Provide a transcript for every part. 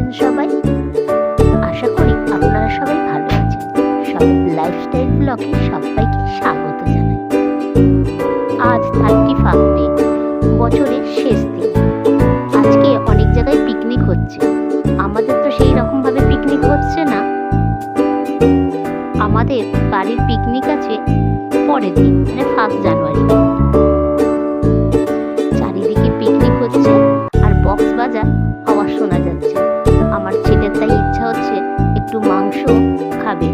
আছেন সবাই? আশা করি আপনারা সবাই ভালো আছেন। সব লাইফস্টাইল ব্লগে সবাইকে স্বাগত জানাই। আজ 31 ডে, বছরের শেষ দিন। আজকে অনেক জায়গায় পিকনিক হচ্ছে, আমাদের তো সেই রকম ভাবে পিকনিক হচ্ছে না। আমাদের বাড়ির পিকনিক আছে পরের দিন, মানে 1 জানুয়ারি। চারিদিকে পিকনিক হচ্ছে আর বক্স বাজার আওয়াজ শোনা যাচ্ছে। আমার ছেলের তাই ইচ্ছা হচ্ছে একটু মাংস খাবে।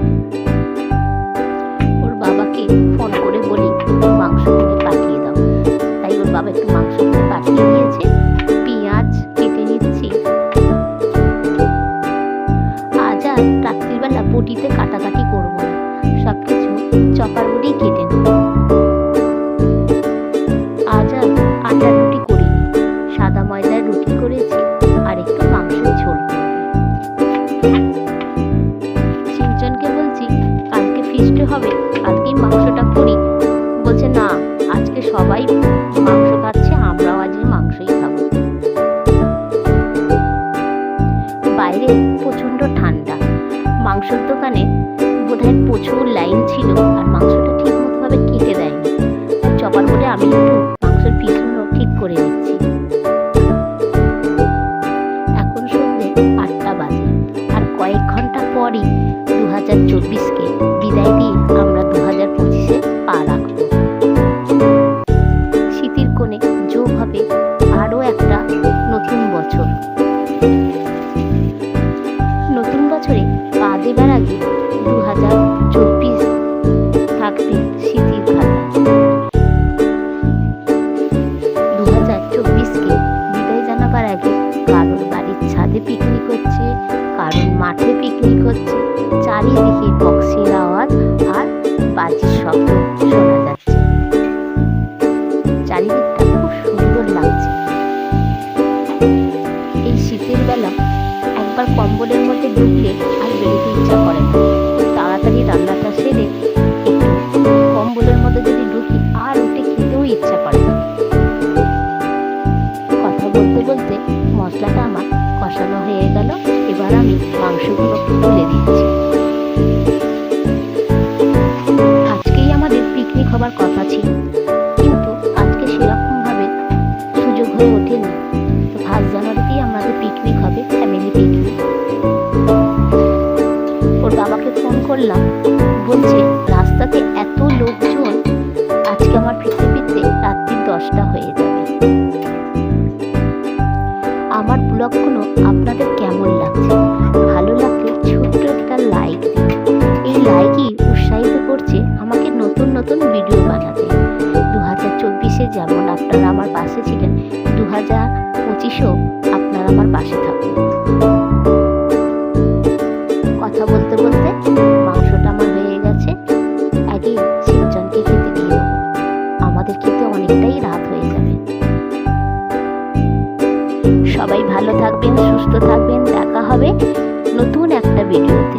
ওর বাবাকে ফোন করে বলি মাংস কিনে পাঠিয়ে দাও। তাই ওর বাবা একটু মাংস কিনে পাঠিয়ে দিয়েছে। পেঁয়াজ কেটে নিচ্ছি। আজ আর রাত্রিবেলা বটিতে কাটাকাটি করবো না, সবকিছু চপার বড়ি কেটে নেব। আজ আর আটার রুটি করিনি, সাদা ময়দার রুটি করেছি আর একটু মাংসের ঝোল করব। শিবজনকে বলছি কালকে ফিস্ট হবে, কালকেই মাংসটা করি। বলছে না, আজকে সবাই মাংস খাচ্ছে, আমরাও আজকে মাংসই খাবো। বাইরে প্রচন্ড ঠান্ডা। মাংসের দোকানে বোধহয় প্রচুর লাইন ছিল আর মাংসটা ঠিক মতো ভাবে কেটে দেয়নি। চপার বলে আমি একটু মাংসের পিসগুলো ঠিক করে নিচ্ছি। এখন সন্ধ্যে 8টা বাজে আর কয়েক ঘন্টা পরই 2024কে বিদায় দিয়ে আমরা 2025-এ পা রাখবো। শীতের কোণে যোগ হবে আরও একটা নতুন বছর। নতুন বছরে পা দেবার আগে 2024 থাকবে স্মৃতির খাতা। 2024কে বিদায় জানাবার আগে কারোর বাড়ির ছাদে পিকনিক হচ্ছে, কারোর মাঠে পিকনিক হচ্ছে। চারিদিকে বক্সের আওয়াজ আর বাজির শব্দ শোনা যাচ্ছে। চারিদিকটা খুব সুন্দর লাগছে। এই শীতের বেলা একবার কম্বলের মধ্যে ঢুকলে আর বেরোতে ইচ্ছা করে না। তাড়াতাড়ি রান্নাটা সেরে একটু কম্বলের মধ্যে যদি ঢুকি আর উঠে খেতেও ইচ্ছা করে না। কথা বলতে বলতে মশলাটা আমার কষানো হয়ে গেল। এবার আমি মাংসগুলো তুলে দিচ্ছি। আজকেই আমাদের পিকনিক হবার কথা ছিল, কিন্তু আজকে সেরকম ভাবে সুযোগ হয়ে ওঠেনি। তো 1 জানুয়ারিতেই আমাদের পিকনিক হবে, ফ্যামিলি পিকনিক। ওর বাবাকে ফোন করলাম, বলছে রাস্তাতে এত লোকজন, আজকে আমার ফিরতে ফিরতে রাত্রি 10টা হয়ে যাবে। আমার ব্লগগুলো আপনাদের কেমন লাগছে? ভালো লাগলে ছোট্ট একটা লাইক দিন। এই লাইকই উৎসাহিত করছে আমাকে নতুন নতুন ভিডিও বানাতে। 2024-এ যেমন আপনারা আমার পাশে ছিলেন, 2025-এও আপনারা আমার পাশে থাকুন। কথা বলতে বলতে মাংসটা আমার হয়ে গেছে। আগে শিবজনকে খেতে দিয়ে দেবো, আমাদের খেতে অনেকটাই রাত হয়ে যাবে। সবাই ভালো থাকবেন, সুস্থ থাকবেন। দেখা হবে নতুন একটা ভিডিওতে।